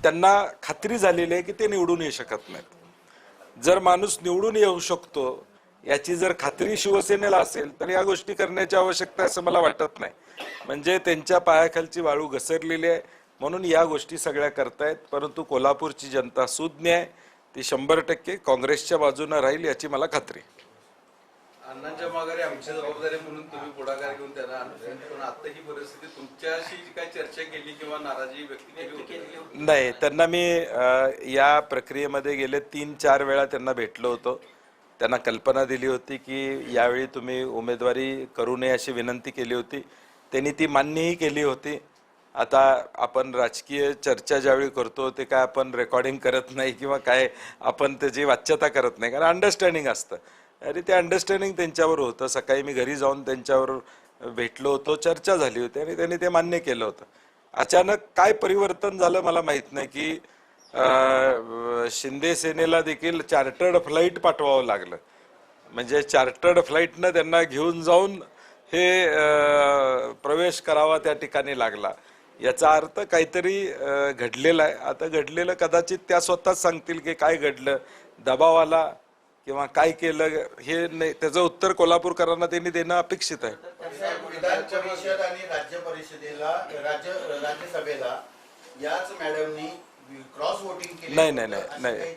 त्यांना खात्री झालेली आहे की ते निवडून येऊ शकत नाहीत। जर माणूस निवडून येऊ शकतो याची जर खात्री शिवसेनेला असेल तर या गोष्टी करण्याची आवश्यकता असं मला वाटत नाही। म्हणजे त्यांच्या पायाखालची वाळू घसरलेली आहे म्हणून या गोष्टी सगळ्या करतायत। परंतु कोल्हापूरची जनता सुज्ञ आहे, ती 100% काँग्रेसच्या बाजूने राहील याची मला खात्री आहे। अण्णांच्या माघारी आमची जबाबदारी म्हणून तुम्ही पुढाकार घेऊन त्यांना आणले, पण आता ही परिस्थिती तुमच्याशी काय चर्चा केली किंवा नाराजी व्यक्त केली नाही, त्यांना मी या प्रक्रियेमध्ये गेले 3-4 वेळा त्यांना भेटलो होतो। त्यांना कल्पना दिली होती की यावेळी तुम्ही उमेदवारी करू नये अशी विनंती केली होती, त्यांनी ती मान्यही केली होती। आता आपण राजकीय चर्चा ज्यावेळी करतो ते काय आपण रेकॉर्डिंग करत नाही किंवा काय आपण त्याची वाच्यता करत नाही, कारण अंडरस्टँडिंग असतं। अरे ते अंडरस्टँडिंग त्यांच्यावर होतं। सकाळी मी घरी जाऊन त्यांच्यावर भेटलो होतो, चर्चा झाली होती आणि त्यांनी ते मान्य केलं होतं। अचानक काय परिवर्तन झालं मला माहित नाही की शिंदे सेनेला देखील चार्टर्ड फ्लाईट पाठवावं लागलं। म्हणजे चार्टर्ड फ्लाईटनं त्यांना घेऊन जाऊन हे प्रवेश करावा त्या ठिकाणी लागला। याचा अर्थ काहीतरी घडलेला आहे। आता घडलेलं कदाचित त्या स्वतःच सांगतील की काय घडलं, दबाव आला किंवा काय केलं, हे नाही त्याचं उत्तर कोल्हापूरकरांना त्यांनी देणं अपेक्षित आहे। विधान परिषद आणि राज्य परिषदेला राज्यसभेला याच मॅडमनी क्रॉस वोटिंग केली नाही,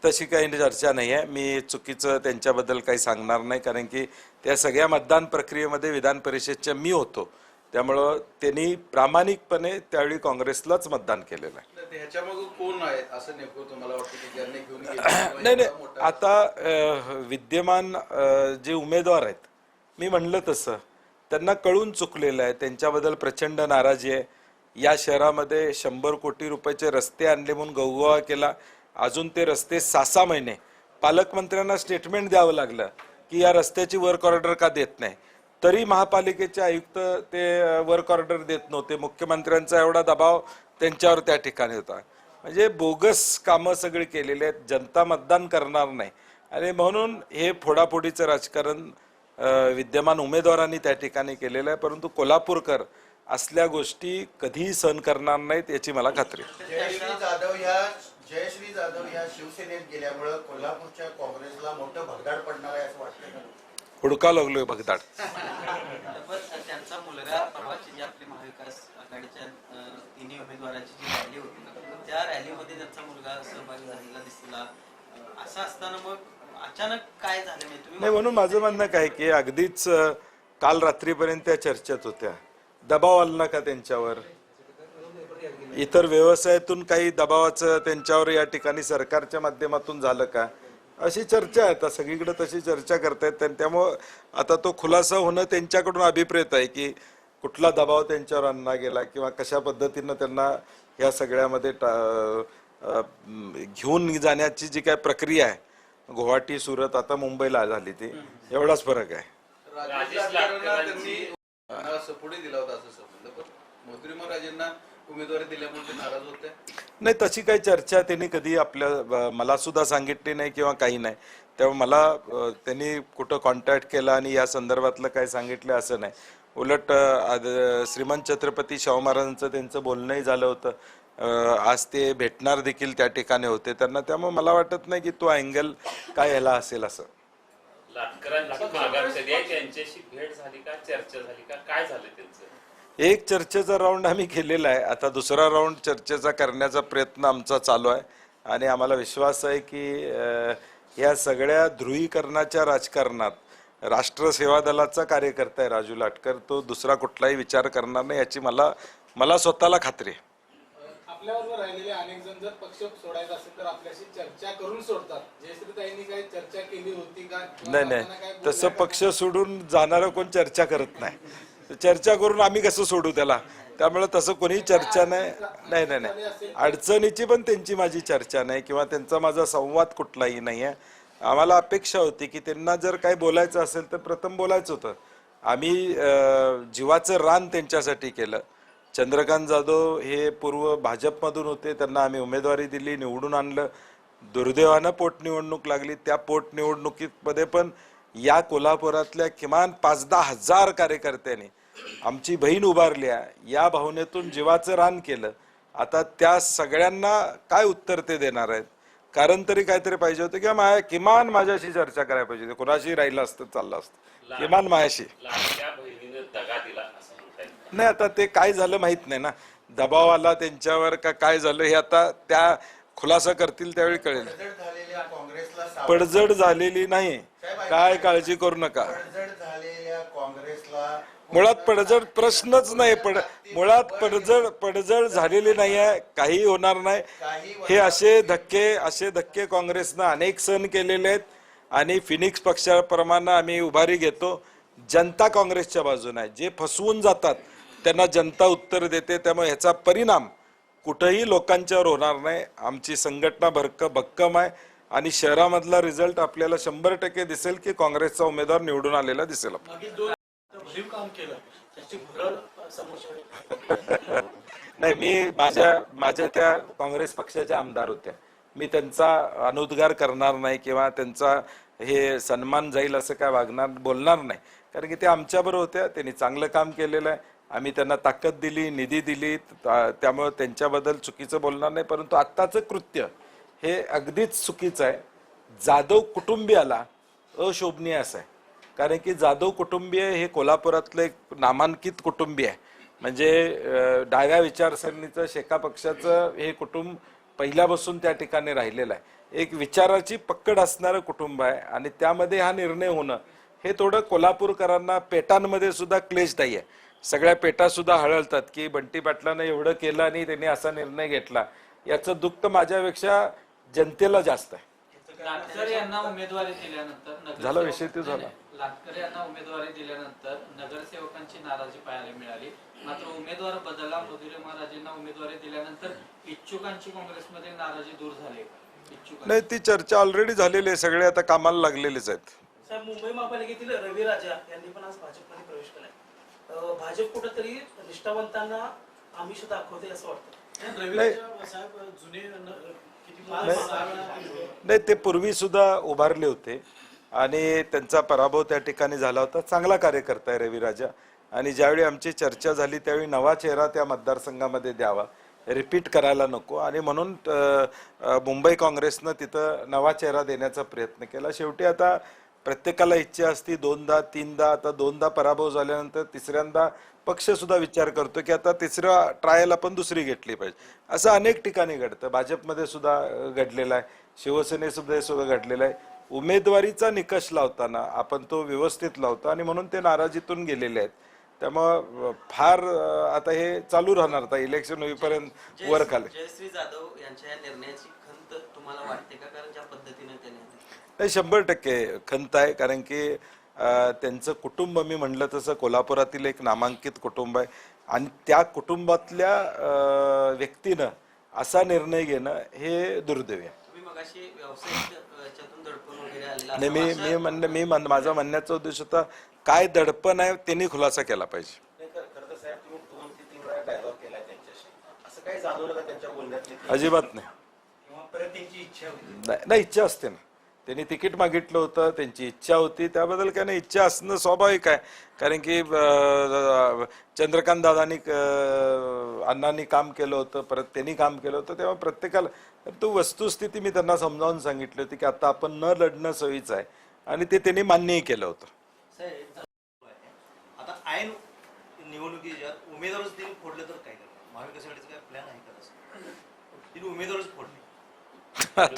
तशी काही चर्चा नाही आहे। मी चुकीचं त्यांच्याबद्दल काही सांगणार नाही, कारण की त्या सगळ्या मतदान प्रक्रियेमध्ये विधान परिषदच्या मी होतो, त्यामुळं त्यांनी प्रामाणिकपणे त्यावेळी काँग्रेसलाच मतदान केलेलं आहे। ह्याच्यामागे कोण आहे असं नेमकं तुम्हाला वाटतं की ज्यांनी घेऊन गेले? नाही, आता विद्यमान जे उमेदवार आहेत, मी म्हणलं तसं त्यांना कळून चुकलेलं आहे, त्यांच्याबद्दल प्रचंड नाराजी आहे। या शहरामध्ये 100 कोटी रुपयाचे रस्ते आणले म्हणून गवगवा केला, अजून ते रस्ते 6-6 महिने पालकमंत्र्यांना स्टेटमेंट द्यावं लागलं की या रस्त्याची वर्क ऑर्डर का देत नाही, तरी महापालिकेचे आयुक्त ते वर्क ऑर्डर देत नव्हते। मुख्यमंत्र्यांचा एवढा दबाव त्यांच्यावर त्या ठिकाणी होता। म्हणजे बोगस कामं सगळी केलेली आहेत, जनता मतदान करणार नाही आणि म्हणून हे फोडाफोडीचं राजकारण विद्यमान उमेदवारांनी त्या ठिकाणी केलेलं आहे। परंतु कोल्हापूरकर असल्या गोष्टी कधीही सहन करणार नाहीत याची मला खात्री आहे। जयश्री जाधव या शिवसेनेत गेल्यामुळे कोल्हापूरच्या काँग्रेसला मोठं भगदाड पडणार आहे असं वाटतं? हुडका लागलोय भगदाड। त्यांचा मुलगा परवाची जी आपली महाविकास आघाडीच्या तिन्ही उमेदवारांची जी रॅली होती ना, त्या रॅलीमध्ये त्यांचा मुलगा सहभागी झालेला दिसला। असं असताना मग अचानक काय झालं नाही, म्हणून माझं म्हणणं काय की अगदीच काल रात्रीपर्यंत त्या चर्चेत होत्या, दबाव आला ना का त्यांच्यावर, इतर व्यवसायातून काही दबावाचं त्यांच्यावर या ठिकाणी सरकारच्या माध्यमातून झालं का, अशी चर्चा आहे। आता सगळीकडे तशी चर्चा करतायत, त्यामुळं आता तो खुलासा होणं त्यांच्याकडून अभिप्रेत आहे की कुठला दबाव त्यांच्यावर आणला गेला किंवा कशा पद्धतीनं त्यांना ह्या सगळ्यामध्ये घेऊन जाण्याची जी काय प्रक्रिया आहे, गुवाहाटी सुरत आता मुंबईला झाली, ती एवढाच फरक आहे। पुढे दिला होता असं समजलं, पण मोहतरीमराजेंना उमेदवारी दिल्यामुळे ते नाराज होते? नाही, तशी काही चर्चा त्यांनी कधी आपल्या मला सुद्धा सांगितली नाही किंवा काही नाही। तेव्हा मला त्यांनी कुठं कॉन्टॅक्ट केला आणि या संदर्भातलं काय सांगितलं असं नाही। उलट श्रीमंत छत्रपती शाहू महाराजांचं त्यांचं बोलणंही झालं होतं, आज ते भेटणार देखील त्या ठिकाणी होते त्यांना, त्यामुळे मला वाटत नाही की तो अँगल काय ह्याला असेल असं। एक चर्चेचा राऊंड आम्ही केलेला आहे, आता दुसरा राऊंड चर्चेचा करण्याचा प्रयत्न आमचा चालू आहे आणि आम्हाला विश्वास आहे की या सगळ्या ध्रुवीकरणाच्या राजकारणात राष्ट्र सेवा दलाचा कार्यकर्ता आहे राजू लाटकर, तो दुसरा कुठलाही विचार करणार नाही याची मला स्वतःला खात्री आहे। आपल्याबरोबर राहिलेले अनेक जण जर पक्ष सोडायचा असेल तर आपल्याशी चर्चा करून सोडतात, जयश्रीताईंनी काही चर्चा केली होती का? नाही, तसं पक्ष सोडून जाणारं कोण चर्चा करत नाही, चर्चा करून आम्ही कसं सोडू त्याला, त्यामुळे तसं कोणीही चर्चा नाही। अडचणीची पण त्यांची माझी चर्चा नाही किंवा त्यांचा माझा संवाद कुठलाही नाही आहे। आम्हाला अपेक्षा होती की त्यांना जर काही बोलायचं असेल तर प्रथम बोलायचं होतं। आम्ही जीवाचं रान त्यांच्यासाठी केलं। चंद्रकांत जाधव हे पूर्व भाजपमधून होते, त्यांना आम्ही उमेदवारी दिली, निवडून आणलं। दुर्दैवानं पोटनिवडणूक लागली, त्या पोटनिवडणुकीमध्ये पण या कोल्हापुरातल्या किमान 5-10 हजार कार्यकर्त्यांनी आमची बहीण उभारली, या भावनेतून जीवाचं रान केलं आता त्या सगळ्यांना काय उत्तर ते देणार आहेत? कारण तरी काहीतरी पाहिजे होतं किंवा किमान माझ्याशी चर्चा करायला पाहिजे होती. कोणाशी राहिलं असतं चाललं असतं, किमान माझ्याशी. लाडक्या बहिणीने दगा दिला असं म्हणता येईल. नाही, आता ते काय झालं माहित नाही ना, दबाव आला त्यांच्यावर का काय झालं हे आता त्या खुलासा करतील त्यावेळी कळेल. पडझड झालेल्या काँग्रेसला पडझड झालेली नाही, काय काळजी करू नका. पडझड झालेल्या काँग्रेसला मुळात पडझड प्रश्नच नाही. मुळात पडझड झालेली नाही आहे, काही होणार नाही. हे असे धक्के काँग्रेसनं अनेक सहन केलेले आहेत आणि फिनिक्स पक्षाप्रमाणे आम्ही उभारी घेतो. जनता काँग्रेसच्या बाजूने आहे. जे फसवून जातात त्यांना जनता उत्तर देते, त्यामुळे ह्याचा परिणाम कुठंही लोकांच्यावर होणार नाही. आमची संघटना भक्कम आहे आणि शहरामधला रिझल्ट आपल्याला 100% दिसेल की काँग्रेसचा उमेदवार निवडून आलेला दिसेल. मागील 2 भरीव काम केलं त्याची भरड समोरच्या नाही, मी माझ्या त्या काँग्रेस पक्षाच्या आमदार होत्या. मी त्यांचा अनुद्गार करणार नाही किंवा त्यांचा हे सन्मान जाईल असं काय बोलणार नाही, कारण की ते आमच्याबरोबर होत्या. त्यांनी चांगलं काम केलेलं आहे. आम्ही त्यांना ताकद दिली, निधी दिली, त्यामुळे त्यांच्याबद्दल चुकीचं बोलणार नाही. परंतु आत्ताचं कृत्य हे अगदीच चुकीचं आहे. जाधव कुटुंबियाला अशोभनीय असं आहे, कारण की जाधव कुटुंबीय हे कोल्हापुरातलं एक नामांकित कुटुंबीय आहे. म्हणजे डाव्या विचारसरणीचं शेका पक्षाचं हे कुटुंब पहिल्यापासून त्या ठिकाणी राहिलेलं आहे. एक विचाराची पकड असणारं कुटुंब आहे आणि त्यामध्ये हा निर्णय होणं हे थोडं कोल्हापूरकरांना पेटांमध्ये सुद्धा क्लेशदायी आहे. सगळ्या पेटा सुद्धा हळहळतात की बंटी पाटलानं एवढं केलं आणि त्यांनी असा निर्णय घेतला. याचं दुःख माझ्यापेक्षा जनतेला जास्त आहे. लाटकर यांना उमेदवारी दिल्यानंतर झाला विषय ते झाला. लाटकर यांना उमेदवारी दिल्यानंतर नगरसेवकांची नाराजी पाहायला मिळाली. मात्र उमेदवार बदलला. मधुरे महाराजांना उमेदवारी दिल्यानंतर इच्छुकांची काँग्रेसमध्ये नाराजी दूर झाली. नाही, ती चर्चा ऑलरेडी झालेली आहे. सगळे आता कामाला लागलेलेच आहेत. साहेब, मुंबई महापालिकेतील रवी राजा यांनी पण आज भाजपमध्ये प्रवेश केलाय. भाजप कुठेतरी निष्ठावंतांना आमिष दाखवते असं वाटतं. नाही, ते पूर्वी सुद्धा उभारले होते आणि त्यांचा पराभव त्या ठिकाणी झाला होता. चांगला कार्यकर्ता आहे रविराजा, आणि ज्यावेळी आमची चर्चा झाली त्यावेळी नवा चेहरा त्या मतदारसंघामध्ये द्यावा, रिपीट करायला नको, आणि म्हणून मुंबई काँग्रेसनं तिथं नवा चेहरा देण्याचा प्रयत्न केला. शेवटी आता प्रत्येकाला इच्छा असती 2दा 3दा, आता 2दा पराभव झाल्यानंतर तिसऱ्यांदा पक्ष सुद्धा विचार करतो की आता तिसऱ्या ट्रायल आपण दुसरी घेतली पाहिजे. असं अनेक ठिकाणी घडतं. भाजपमध्ये सुद्धा घडलेलं आहे, शिवसेनेमध्ये सुद्धा घडलेलं आहे. उमेदवारीचा निकष लावताना आपण तो व्यवस्थित लावतो आणि म्हणून ते नाराजीतून गेलेले आहेत. त्यामुळं फार आता हे चालू राहणार. आता इलेक्शन होईपर्यंत वर खाली. जयश्री जाधव यांच्या या निर्णयाची खंत तुम्हाला वाटते का? कारण ज्या पद्धतीने त्याने नाही, 100% खंत आहे, कारण की त्यांचं कुटुंब मी म्हणलं तसं कोल्हापुरातील एक नामांकित कुटुंब आहे आणि त्या कुटुंबातल्या व्यक्तीनं असा निर्णय घेणं हे दुर्दैव आहे. तुम्ही मगाशी व्यावसायिक याच्यातून दडपण वगैरे आलेला नाही, माझा म्हणण्याचा उद्देश होता काय दडपण आहे त्यांनी खुलासा केला पाहिजे. अजिबात नाही. नाही, इच्छा असते ना. त्यांनी तिकीट मागितलं होतं, त्यांची इच्छा होती, त्याबद्दल काय नाही, इच्छा असणं स्वाभाविक आहे. कारण की चंद्रकांत दादांनी अण्णांनी काम केलं होतं, परत त्यांनी काम केलं होतं, तेव्हा प्रत्येकाला तो वस्तुस्थिती मी त्यांना समजावून सांगितली होती की आता आपण न लढणं सोयीचं आहे आणि ते त्यांनी मान्यही केलं होतं. आता ऐन निवडणुकीच्या उमेदवारच त्यांनी फोडले तर काय करणार? महाविकास आघाडीचा काय प्लॅन आहे का तसं? तिने उमेदवारच फोडले. आता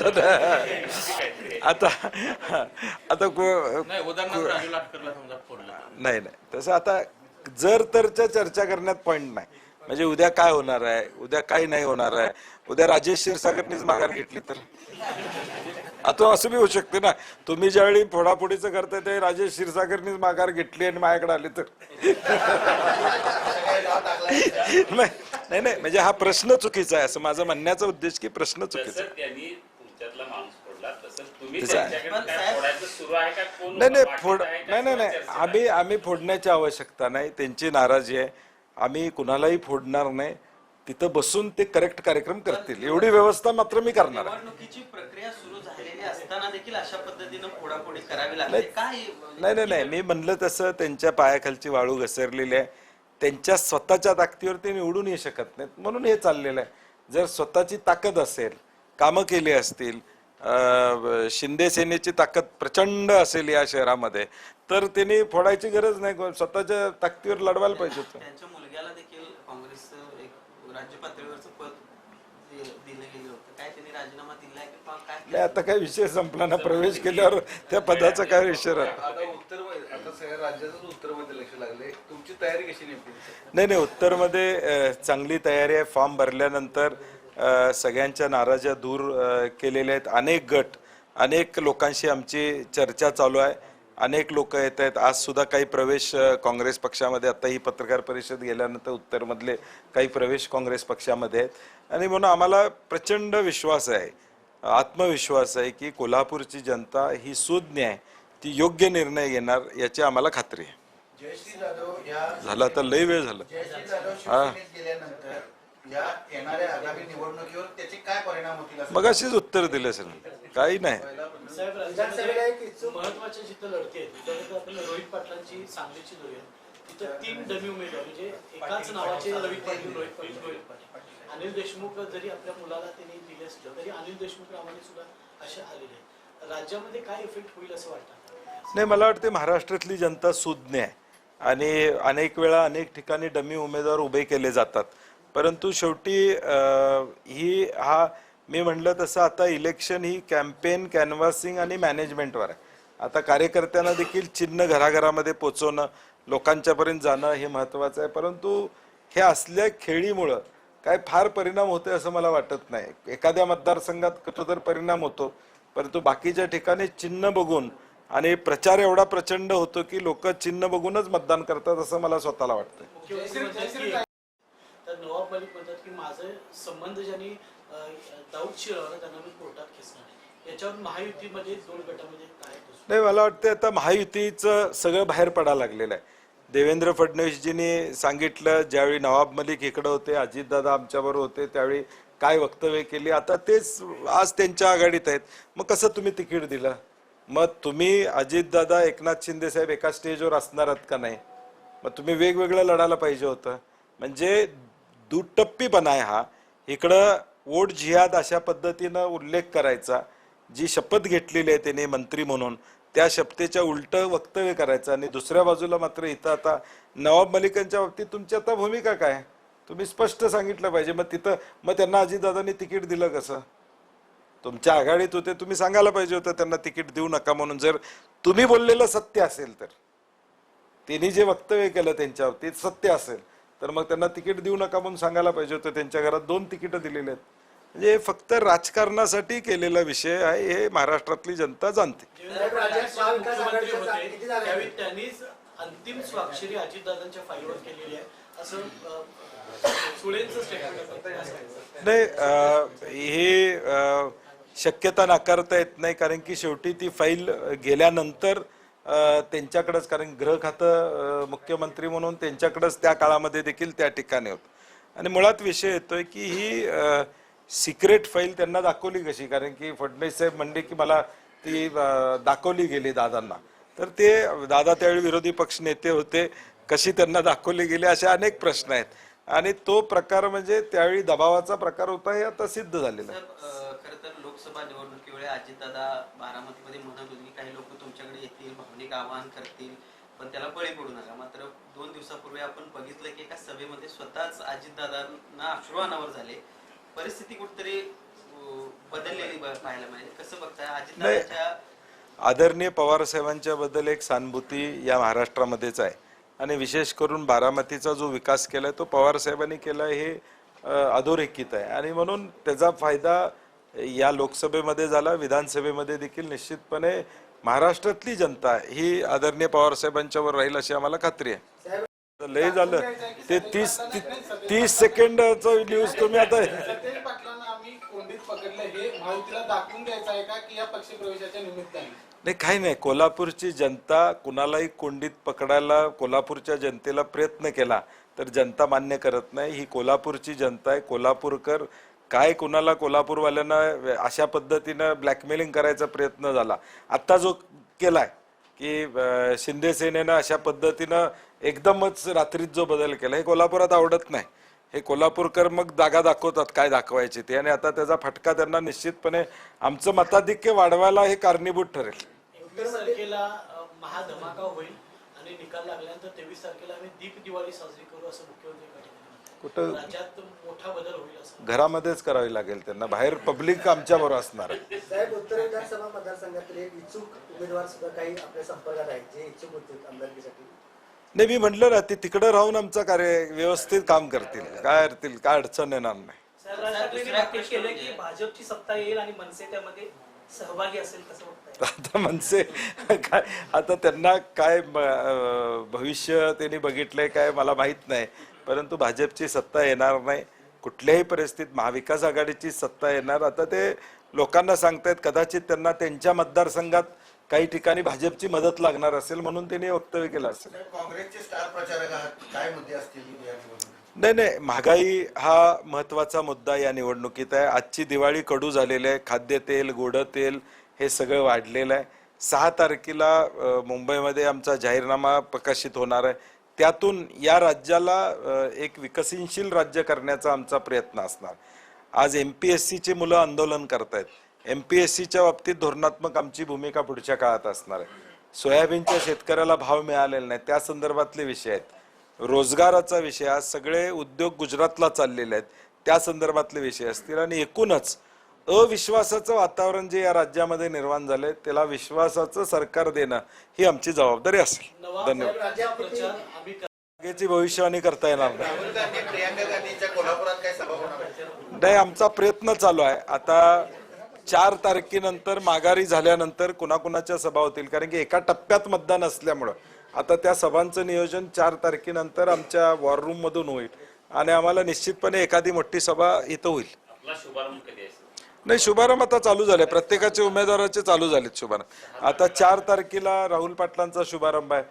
नाही, तसं आता जर तरच्या चर्चा करण्यात पॉइंट नाही. म्हणजे उद्या काय होणार आहे, उद्या काय नाही होणार आहे, उद्या राजेश क्षीरसागरनीच माघार घेतली तर आता असं बी होऊ शकते ना. तुम्ही ज्यावेळी फोडाफोडीचं करताय त्यावेळी राजेश क्षीरसागरनीच माघार घेतली आणि माझ्याकडे आली तर नाही, म्हणजे हा प्रश्न चुकीचा आहे असं माझं म्हणण्याचा उद्देश की प्रश्न चुकीचा आहे. नाही, आम्ही फोडण्याची आवश्यकता नाही. त्यांची नाराजी आहे, आम्ही कुणालाही फोडणार नाही. तिथं बसून ते करेक्ट कार्यक्रम करतील एवढी व्यवस्था मात्र मी करणार आहे. निवडणुकीची प्रक्रिया सुरू झालेली असताना देखील अशा पद्धतीनं फोडाफोडी करावी लागते काय? नाही, मी म्हणलं तसं त्यांच्या पायाखालची वाळू घसरलेली आहे. त्यांच्या स्वतःच्या ताकदीवर ते निवडून येऊ शकत नाहीत म्हणून हे चाललेलं आहे. जर स्वतःची ताकद असेल, कामं केली असतील, शिंदे सेनेची ताकद प्रचंड असेल या शहरामध्ये, तर त्यांनी फोडायची गरज नाही, स्वतःच्या ताकदीवर लढवायला पाहिजे होतं. त्यांच्या मुलग्याला देखील काँग्रेसचं एक राज्य पातळीवरचं पद दिलं गेलं होतं. काय त्यांनी राजीनामा दिलाय की काय? नाही, आता काय विषय संपला ना, प्रवेश केल्यावर त्या पदाचा काय विषय राहतो. आता सगळ्या राज्यातच उत्तरमध्ये लक्ष लागले, तुमची तयारी कशी नेमकी? नाही, उत्तरमध्ये चांगली तयारी आहे. फॉर्म भरल्यानंतर सगळ्यांच्या नाराज्या दूर केलेल्या आहेत. अनेक गट, अनेक लोकांशी आमची चर्चा चालू आहे. अनेक लोक येत आहेत. आज सुद्धा काही प्रवेश काँग्रेस पक्षामध्ये, आता ही पत्रकार परिषद गेल्यानंतर उत्तरमधले काही प्रवेश काँग्रेस पक्षामध्ये आहेत. आणि म्हणून आम्हाला प्रचंड विश्वास आहे, आत्मविश्वास आहे की कोल्हापूरची जनता ही सुज्ञ आहे, ती योग्य निर्णय घेणार याची आम्हाला खात्री आहे. जयश्री जाधव या झालं आता लय वेळ झालं. जयश्री जाधव शिवसेनेत गेल्यानंतर या येणाऱ्या आगामी निवडणुकीवर त्याचे काय परिणाम होतील असं मग अशीच उत्तर दिले सर, काही नाही. साहेब, राज्यामध्ये महत्वाच्या जिथं लढती आहेत तिथं आपण रोहित पाटलांची सांगलीची जोडी आहे. तिथं 3 डमी उमेदवार म्हणजे एकाच नावाचे रोहित पाटील, रोहित पाटील, रोहित पाटील. अनिल देशमुख जरी आपल्या मुलाला त्यांनी दिले असलं तरी अनिल देशमुख नावाने सुद्धा असे आलेले आहेत. राज्यामध्ये काय इफेक्ट होईल असं वाटतं? नाही, मला वाटते महाराष्ट्रातली जनता सुज्ञ आहे आणि अनेक वेळा अनेक ठिकाणी डमी उमेदवार उभे केले जातात, परंतु शेवटी मी म्हणलं तसं आता इलेक्शन ही कॅम्पेन, कॅनव्हासिंग आणि मॅनेजमेंटवर आहे. आता कार्यकर्त्यांना देखील चिन्ह घराघरामध्ये पोचवणं, लोकांच्यापर्यंत जाणं हे महत्त्वाचं आहे. परंतु हे असल्या खेळीमुळं काय फार परिणाम होते असं मला वाटत नाही. एखाद्या मतदारसंघात कुठं तर परिणाम होतो, परंतु बाकीच्या ठिकाणी चिन्ह बघून आणि प्रचार एवढा प्रचंड होतो की लोक चिन्ह बघूनच मतदान करतात असं मला स्वतःला वाटतं. तर नवाब मलिक म्हणतात की माझे संबंध ज्यांनी दाऊद शिरवला त्यांना मी कोर्टात खेचणार आहे. याच्यावर महायुतीमध्ये 2 गटामध्ये काय? नाही, मला वाटतं आता महायुतीचं सगळं बाहेर पडायला लागलेलं आहे. देवेंद्र फडणवीसजींनी सांगितलं, ज्यावेळी नवाब मलिक इकडे होते, अजितदादा आमच्याबरोबर होते, त्यावेळी काय वक्तव्य केली, आता तेच आज त्यांच्या आघाडीत आहेत. मग कसं तुम्ही तिकीट दिलं? मग तुम्ही अजितदादा, एकनाथ शिंदे साहेब एका स्टेजवर असणार आहात का नाही? मग तुम्ही वेगवेगळं लढायला पाहिजे होतं. म्हणजे दुटप्पीपणा आहे हा. इकडं वोट जिहाद अशा पद्धतीनं उल्लेख करायचा, जी शपथ घेतलेली आहे त्याने मंत्री म्हणून, त्या शपथेच्या उलटं वक्तव्य करायचं, आणि दुसऱ्या बाजूला मात्र इथं आता नवाब मलिकांच्या बाबतीत तुमची आता भूमिका काय? तुम्ही स्पष्ट सांगितलं पाहिजे. मग त्यांना अजितदादांनी तिकीट दिलं कसं? तुमच्या आघाडीत होते, तुम्ही सांगायला पाहिजे होतं त्यांना तिकीट देऊ नका म्हणून. जर तुम्ही बोललेलं सत्य असेल तर, त्यांनी जे वक्तव्य केलं त्यांच्या बाबतीत सत्य असेल तर मग त्यांना तिकीट देऊ नका म्हणून सांगायला पाहिजे होतं. त्यांच्या घरात 2 तिकीटं दिलेली आहेत. म्हणजे फक्त राजकारणासाठी केलेला विषय आहे, हे महाराष्ट्रातली जनता जाणते. मुख्यमंत्री होते त्यावेळी त्यांनीच अंतिम स्वाक्षरी अजितदादांच्या फाईलवर केलेली आहे असं सुळेंचं स्टेटमेंट. नाही, हे शक्यता नाकारता येत नाही, कारण की शेवटी ती फाईल गेल्यानंतर त्यांच्याकडेच, कारण गृह खातं मुख्यमंत्री म्हणून त्यांच्याकडेच त्या काळामध्ये देखील त्या ठिकाणी होतं. आणि मुळात विषय येतोय की ही सिक्रेट फाईल त्यांना दाखवली कशी? कारण की फडणवीस साहेब म्हणले की मला ती दाखवली गेली दादांना, तर ते दादा त्यावेळी विरोधी पक्ष नेते होते, कशी त्यांना दाखवली गेली असे अनेक प्रश्न आहेत. आणि तो प्रकार म्हणजे त्यावेळी दबावाचा प्रकार होता, हे आता सिद्ध झालेलं आहे. खरं तर लोकसभा निवडणुकीवेळी अजितदादा बारामतीमध्ये म्हणत होते की काही लोक तुमच्याकडे येतील, भावनिक आवाहन करतील, पण त्याला बळी पडू नका. मात्र 2 दिवसापूर्वी आपण बघितलं की एका सभेमध्ये स्वतःच अजितदादांना अश्रू अनावर झाले. परिस्थिती कुठेतरी बदललेली पाहायला मिळाली. कसं बघताय अजितदादांच्या? आदरणीय पवार साहेबांच्या बद्दल एक सहानुभूती या महाराष्ट्रामध्येच आहे, आणि विशेष करून बारामतीचा जो विकास केलाय तो पवार साहेबांनी केलाय, हे अधोरेखित आहे. आणि म्हणून त्याचा फायदा या लोकसभेमध्ये झाला, विधानसभेमध्ये देखील निश्चितपणे महाराष्ट्रातली जनता ही आदरणीय पवार साहेबांच्यावर राहील अशी आम्हाला खात्री आहे. लय झालं ते 30 सेकंडचं न्यूज तुम्ही आता. सतेज पाटलांना आम्ही कोंडीत पकडलं, हे महायुतीला दाखवून द्यायचं आहे का की या पक्षप्रवेशाच्या निमित्ताने? नाही, काही नाही. कोल्हापूरची जनता कुणालाही कोंडीत पकडायला कोल्हापूरच्या जनतेला प्रयत्न केला तर जनता मान्य करत नाही. ही कोल्हापूरची जनता आहे. कोल्हापूरकर काय कुणाला कोल्हापूरवाल्यांना अशा पद्धतीनं ब्लॅकमेलिंग करायचा प्रयत्न झाला आत्ता जो केलाय की शिंदे सेनेनं अशा पद्धतीनं एकदमच रात्रीत जो बदल केला, हे कोल्हापुरात आवडत नाही. हे कोल्हापूरकर मग जागा दाखवतात काय दाखवायची ते, आणि आता त्याचा फटका त्यांना निश्चितपणे आमचं मताधिक्य वाढवायला हे कारणीभूत ठरेल. 21 तारखेला महाधमाका होईल आणि निकाल लागल्यानंतर 23 तारखेला आम्ही दीप दिवाळी साजरी करू असं मुख्यमंत्री एका ठिकाणी म्हणतात. कुठं राज्यात मोठा बदल होईल असं घरामध्येच करावी लागेल त्यांना, बाहेर पब्लिक आमच्या बरोबर असणार आहे. साहेब, उत्तर विधानसभा मतदारसंघातील एक इच्छुक उमेदवार सुद्धा काही आपल्या संपर्कात आहेत जे इच्छुक होते आमदारकीसाठी. नाही, मी म्हटलं ना, ते तिकडे राहून आमचं कार्य व्यवस्थित काम करतील, काय करतील, काय अडचण येणार नाही. राज ठाकरेंनी नक्कीच केलं की भाजपची सत्ता येईल आणि मनसे त्यामध्ये सहभागी असेल कसं बघताय? आता मनसे काय, आता त्यांना काय भविष्य त्यांनी बघितलंय काय मला माहित नाही, परंतु भाजपची सत्ता येणार नाही कुठल्याही परिस्थितीत, महाविकास आघाडीची सत्ता येणार. आता ते लोकांना सांगतायत, कदाचित त्यांना त्यांच्या मतदारसंघात काही ठिकाणी भाजपची मदत लागणार असेल म्हणून त्यांनी वक्तव्य केलं असेल. काँग्रेसचे स्टार प्रचारक आहात, काय मुद्दे असतील या निवडणुकीत? नाही, महागाई हा महत्वाचा मुद्दा या निवडणुकीत आहे. आजची दिवाळी कडू झालेली आहे, खाद्यतेल, गोड तेल हे सगळं वाढलेलं आहे. 6 तारखेला मुंबईमध्ये आमचा जाहीरनामा प्रकाशित होणार आहे, त्यातून या राज्याला एक विकसनशील राज्य करण्याचा आमचा प्रयत्न असणार. आज MPSCची मुलं आंदोलन करतायत, MPSCच्या बाबतीत धोरणात्मक आमची भूमिका पुढच्या काळात असणार आहे. सोयाबीनच्या शेतकऱ्याला भाव मिळालेला नाही त्या संदर्भातले विषय आहेत, रोजगाराचा विषय, आज सगळे उद्योग गुजरातला चाललेले आहेत त्या संदर्भातले विषय असतील. आणि एकूणच अविश्वासाचं वातावरण जे या राज्यामध्ये निर्माण झालंय त्याला विश्वासाचं सरकार देणं ही आमची जबाबदारी असेल. धन्यवाद. राज्यात प्रचार आम्ही मागेची भविष्यवाणी करता येणार नाही. राहुल गांधी प्रियांका गांधींच्या कोल्हापुरात काय सभा होणार आहे? नाही, आमचा प्रयत्न चालू आहे. आता 4 तारखेनंतर माघारी झाल्यानंतर कुणाकुणाच्या सभा होतील, कारण की एका टप्प्यात मतदान असल्यामुळं आता त्या सभांचं नियोजन 4 तारखेनंतर आमच्या वॉर रूम मधून होईल आणि आम्हाला निश्चितपणे एखादी मोठी सभा इथं होईल. आपला शुभारंभ कधी आहे? नाही, शुभारंभ आता चालू झाले, प्रत्येकाचे उमेदवाराचे चालू झालेत शुभारंभ. आता 4 तारखेला राहुल पाटलांचा शुभारंभ आहे,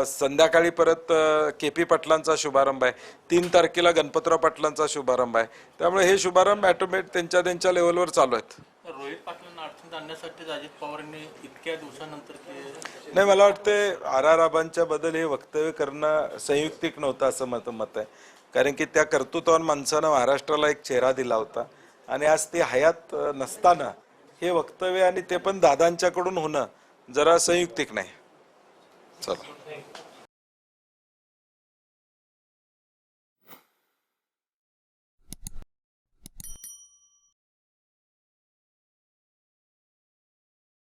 संध्याकाळी परत KP पाटलांचा शुभारंभ आहे, 3 तारखेला गणपतराव पाटलांचा शुभारंभ आहे. त्यामुळे हे शुभारंभ ऑटोमॅटिक त्यांच्या लेवलवर चालू आहेत. रोहित पाटलांना अडचणीत आणण्यासाठी अजित पवारांनी इतक्या दिवसानंतर नाही, मला वाटतं RR आबांच्या बद्दल हे वक्तव्य करणं संयुक्तिक नव्हतं असं मत आहे, कारण की त्या कर्तृत्वान माणसानं महाराष्ट्राला एक चेहरा दिला होता आणि आज ते हयात नसताना हे वक्तव्य आणि ते पण दादांच्याकडून होणं जरा संयुक्तिक नाही. चला.